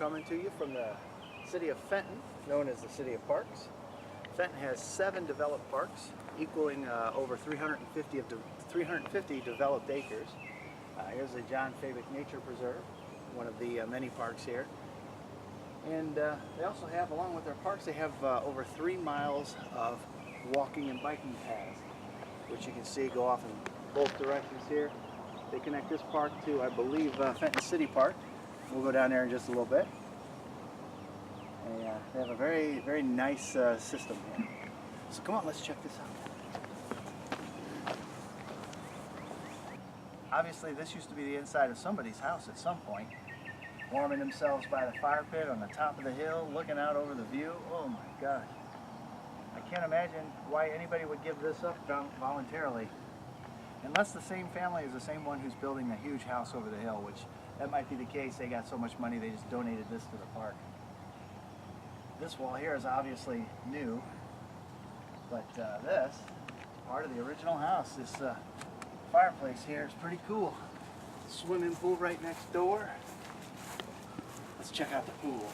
coming to you from the city of Fenton, known as the City of Parks. Fenton has 7 developed parks, equaling over 350 developed acres. Here's the John Fabic Nature Preserve, one of the many parks here. And they also have, along with their parks, they have over 3 miles of walking and biking paths, which you can see go off in both directions here. They connect this park to, I believe, Fenton City Park. We'll go down there in just a little bit. They have a very, very nice system here. So come on, let's check this out. Obviously, this used to be the inside of somebody's house at some point. Warming themselves by the fire pit on the top of the hill, looking out over the view. Oh my gosh. I can't imagine why anybody would give this up voluntarily. Unless the same family is the same one who's building the huge house over the hill, which that might be the case. They got so much money they just donated this to the park. This wall here is obviously new, but this is part of the original house. This fireplace here is pretty cool. Swimming pool right next door. Let's check out the pool.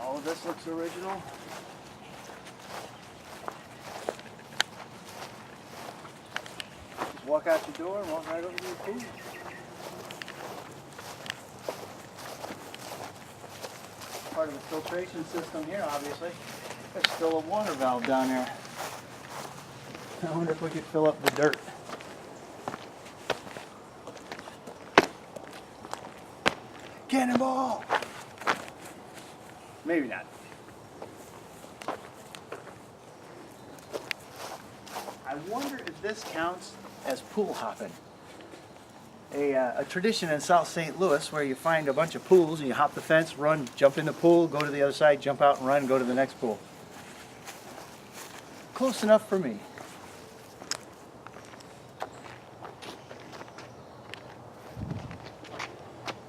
All of this looks original. Just walk out your door and walk right over to the pool. Part of the filtration system here, obviously. There's still a water valve down there. I wonder if we could fill up the dirt. Cannonball! Maybe not. I wonder if this counts as pool hopping. A tradition in South St. Louis where you find a bunch of pools and you hop the fence, run, jump in the pool, go to the other side, jump out and run, go to the next pool. Close enough for me.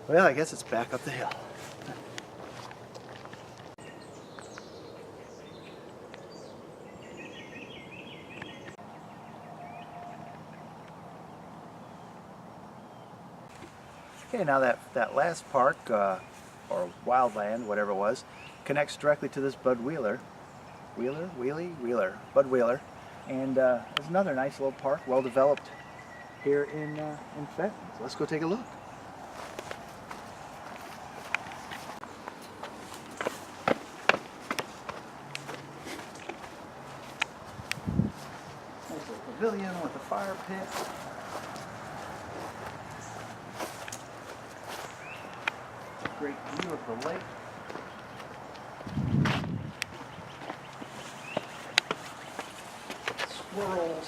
Well, I guess it's back up the hill. Okay, now that last park, or Wildland, whatever it was, connects directly to this Bud Wheeler. Bud Wheeler. And there's another nice little park, well developed here in Fenton. So let's go take a look. Nice little pavilion with a fire pit. Great view of the lake. Squirrels.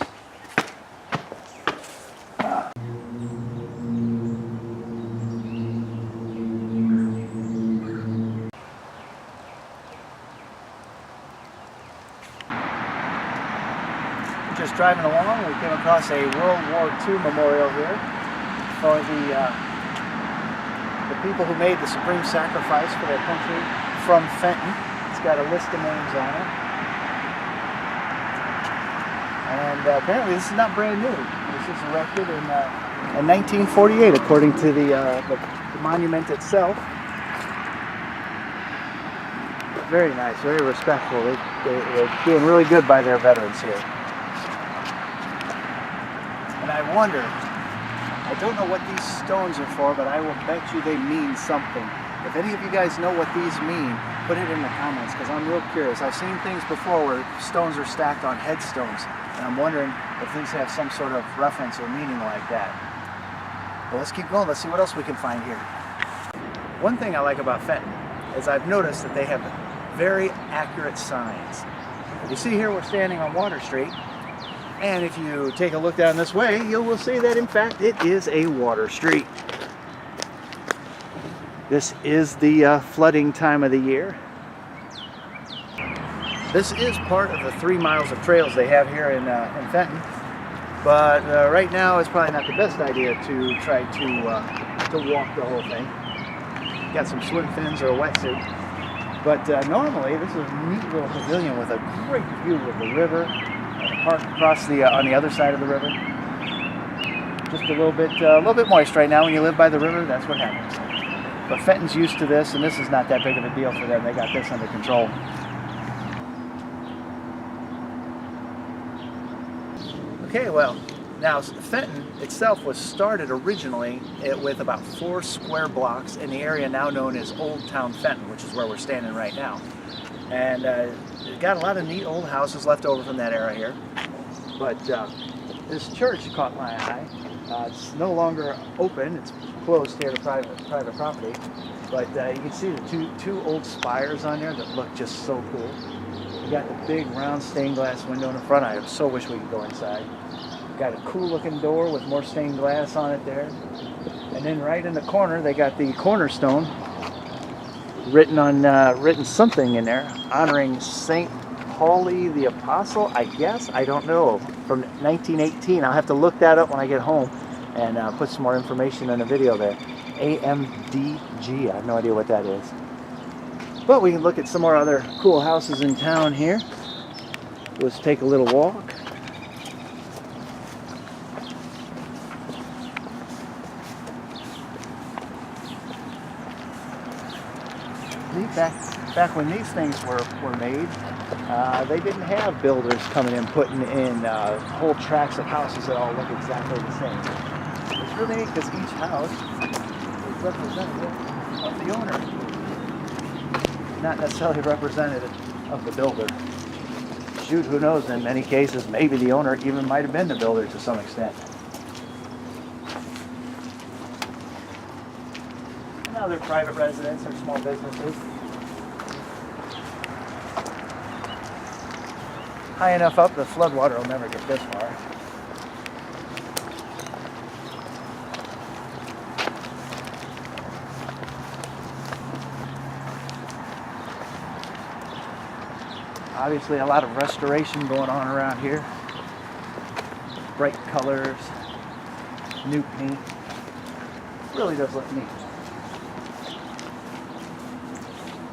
Just driving along, we came across a World War II memorial here for the people who made the supreme sacrifice for their country from Fenton. It's got a list of names on it. And apparently this is not brand new. This was erected in 1948 according to the monument itself. Very nice, very respectful. They're doing really good by their veterans here. And I wonder, I don't know what these stones are for, but I will bet you they mean something. If any of you guys know what these mean, put it in the comments, because I'm real curious. I've seen things before where stones are stacked on headstones, and I'm wondering if these have some sort of reference or meaning like that. Well, let's keep going. Let's see what else we can find here. One thing I like about Fenton is I've noticed that they have very accurate signs. You see here we're standing on Water Street. And if you take a look down this way, you will see that in fact it is a water street. This is the flooding time of the year. This is part of the 3 miles of trails they have here in Fenton. But right now it's probably not the best idea to try to walk the whole thing. Got some swim fins or a wetsuit. But normally this is a neat little pavilion with a great view of the river. Park across on the other side of the river. just a little bit moist right now. When you live by the river, that's what happens. But Fenton's used to this, and this is not that big of a deal for them. They got this under control. Okay, well, now Fenton itself was started originally with about 4 square blocks in the area now known as Old Town Fenton, which is where we're standing right now. And it got a lot of neat old houses left over from that era here. But this church caught my eye. It's no longer open. It's closed here to private property. But you can see the two old spires on there that look just so cool. You got the big round stained glass window in the front. I so wish we could go inside. Got a cool looking door with more stained glass on it there. And then right in the corner they got the cornerstone written something in there honoring St. Pauli the Apostle, I guess. I don't know. From 1918. I'll have to look that up when I get home and put some more information in the video there. AMDG. I have no idea what that is. But we can look at some more other cool houses in town here. Let's take a little walk. Back when these things were made, they didn't have builders coming in putting in whole tracts of houses that all look exactly the same. It's really neat because each house is representative of the owner, not necessarily representative of the builder. Shoot, who knows, in many cases maybe the owner even might have been the builder to some extent. Now they're private residents or small businesses. High enough up, the floodwater will never get this far. Obviously a lot of restoration going on around here. Bright colors, new paint. Really does look neat.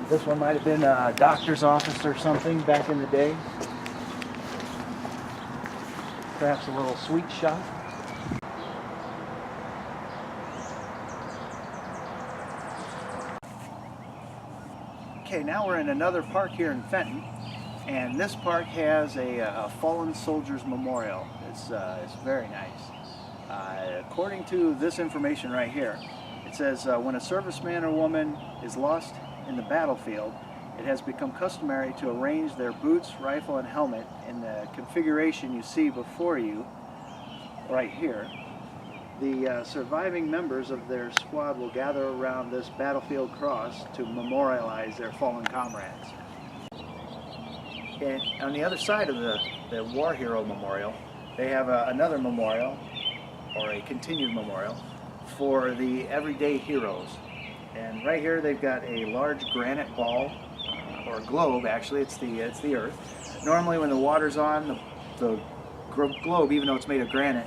This one might have been a doctor's office or something back in the day. Perhaps a little sweet shop. Okay, now we're in another park here in Fenton, and this park has a fallen soldiers memorial. It's very nice. According to this information right here, it says when a serviceman or woman is lost in the battlefield, it has become customary to arrange their boots, rifle, and helmet in the configuration you see before you right here. The surviving members of their squad will gather around this battlefield cross to memorialize their fallen comrades. And on the other side of the War Hero Memorial, they have another memorial, or a continued memorial, for the everyday heroes. And right here they've got a large granite ball, or globe actually, it's the earth. Normally when the water's on, the globe, even though it's made of granite,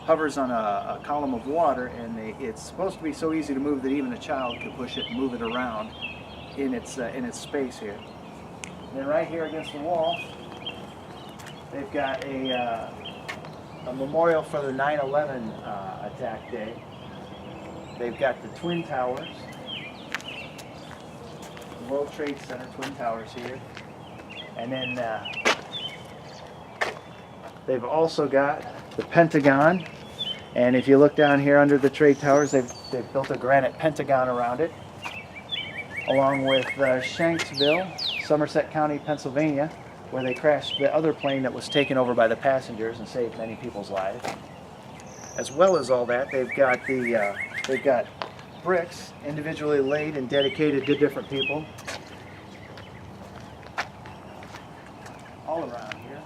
hovers on a column of water, and it's supposed to be so easy to move that even a child could push it and move it around in its space here. And then right here against the wall, they've got a memorial for the 9/11 attack day. They've got the Twin Towers, the World Trade Center Twin Towers here, and then they've also got the Pentagon. And if you look down here under the trade towers, they've built a granite pentagon around it, along with Shanksville, Somerset County, Pennsylvania, where they crashed the other plane that was taken over by the passengers and saved many people's lives. As well as all that, they've got bricks individually laid and dedicated to different people all around here.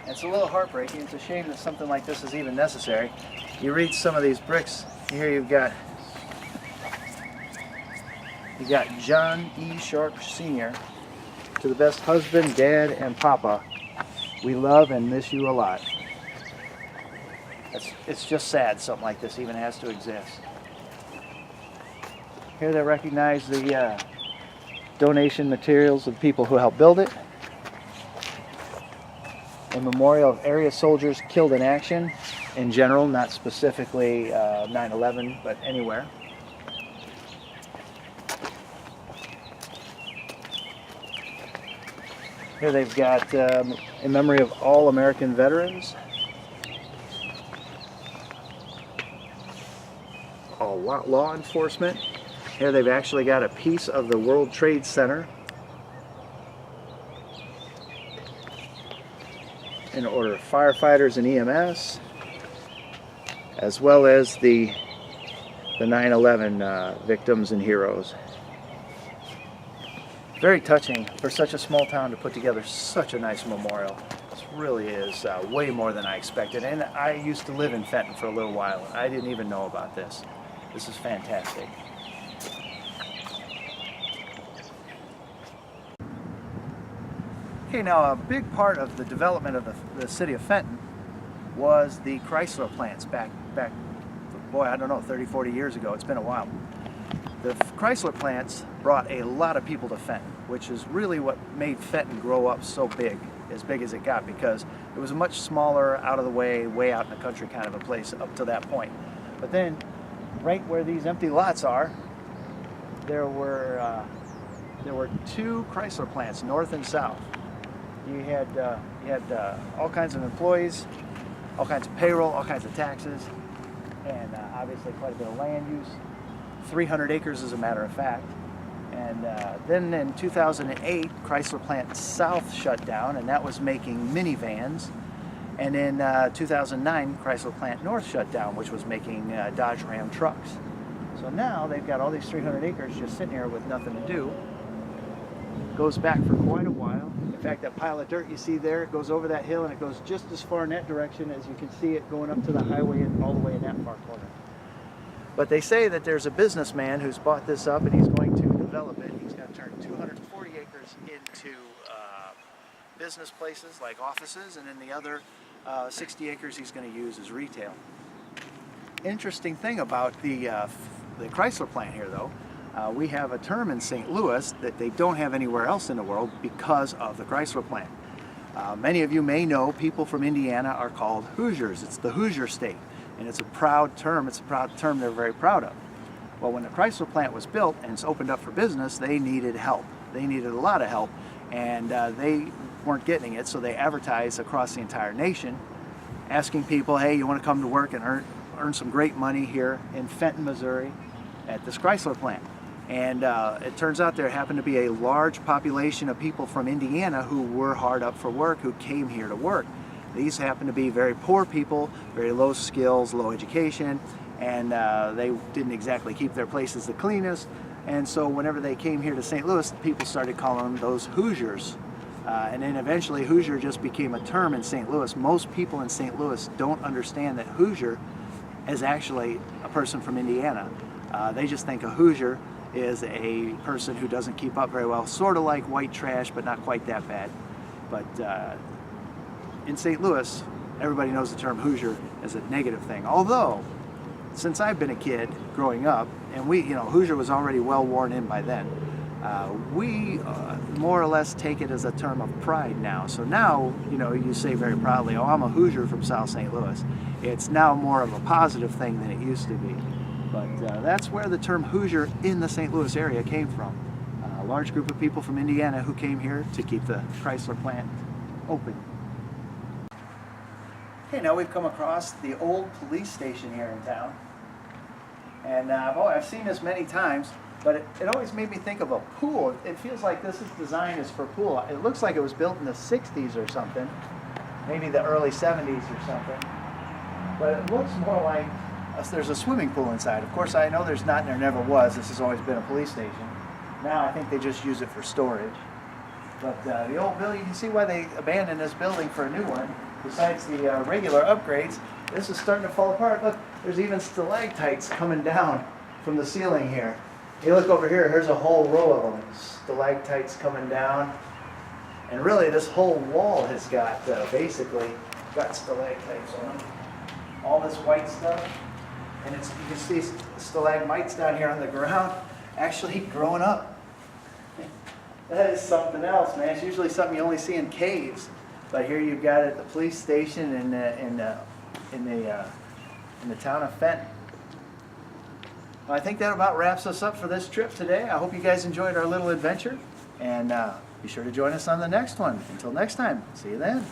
It's a little heartbreaking. It's a shame that something like this is even necessary. You read some of these bricks, here you've got John E. Sharp Sr. To the best husband, dad, and papa, we love and miss you a lot. It's just sad something like this even has to exist. Here they recognize the donation materials of people who helped build it. a memorial of area soldiers killed in action in general, not specifically 9/11, but anywhere. Here they've got in memory of all American veterans. All law enforcement. Here they've actually got a piece of the World Trade Center in order of firefighters and EMS, as well as the 9/11 victims and heroes. Very touching for such a small town to put together such a nice memorial. This really is way more than I expected. And I used to live in Fenton for a little while. I didn't even know about this. This is fantastic. Okay, now a big part of the development of the city of Fenton was the Chrysler plants back, boy, I don't know, 30, 40 years ago. It's been a while. The Chrysler plants brought a lot of people to Fenton, which is really what made Fenton grow up so big, as big as it got, because it was a much smaller, out of the way, way out in the country kind of a place up to that point. But then, right where these empty lots are, there were 2 Chrysler plants, north and south. You had all kinds of employees, all kinds of payroll, all kinds of taxes, and obviously quite a bit of land use. 300 acres as a matter of fact. And then in 2008, Chrysler Plant South shut down, and that was making minivans. And in 2009, Chrysler Plant North shut down, which was making Dodge Ram trucks. So now they've got all these 300 acres just sitting here with nothing to do. Goes back for quite a while. In fact, that pile of dirt you see there, it goes over that hill and it goes just as far in that direction as you can see it going up to the highway and all the way in that far corner. But they say that there's a businessman who's bought this up and he's going to develop it. He's going to turn 240 acres into business places like offices, and then the other 60 acres he's going to use as retail. Interesting thing about the Chrysler plant here, though, we have a term in St. Louis that they don't have anywhere else in the world because of the Chrysler plant. Many of you may know people from Indiana are called Hoosiers. It's the Hoosier state. And it's a proud term. It's a proud term they're very proud of. Well, when the Chrysler plant was built and it's opened up for business, they needed help. They needed a lot of help, and they weren't getting it, so they advertised across the entire nation, asking people, hey, you want to come to work and earn some great money here in Fenton, Missouri, at this Chrysler plant. And it turns out there happened to be a large population of people from Indiana who were hard up for work, who came here to work. These happen to be very poor people, very low skills, low education, and they didn't exactly keep their places the cleanest. And so whenever they came here to St. Louis, people started calling them those Hoosiers. And then eventually Hoosier just became a term in St. Louis. Most people in St. Louis don't understand that Hoosier is actually a person from Indiana. They just think a Hoosier is a person who doesn't keep up very well, sort of like white trash, but not quite that bad. But in St. Louis, everybody knows the term Hoosier as a negative thing. Although, since I've been a kid growing up, and Hoosier was already well worn in by then, we more or less take it as a term of pride now. So now, you say very proudly, oh, I'm a Hoosier from South St. Louis. It's now more of a positive thing than it used to be. But that's where the term Hoosier in the St. Louis area came from. A large group of people from Indiana who came here to keep the Chrysler plant open. Okay, now we've come across the old police station here in town. And I've seen this many times, but it always made me think of a pool. It feels like this is designed as for pool. It looks like it was built in the 60s or something, maybe the early 70s or something. But it looks more like there's a swimming pool inside. Of course, I know there's not and there never was. This has always been a police station. Now I think they just use it for storage. But the old building, you can see why they abandoned this building for a new one. Besides the regular upgrades, this is starting to fall apart. Look, there's even stalactites coming down from the ceiling here. You look over here, here's a whole row of them. Stalactites coming down. And really, this whole wall has got, basically, got stalactites on it. All this white stuff. And you can see stalagmites down here on the ground, actually growing up. That is something else, man. It's usually something you only see in caves. But here you've got it at the police station in the town of Fenton. Well, I think that about wraps us up for this trip today. I hope you guys enjoyed our little adventure, and be sure to join us on the next one. Until next time, see you then.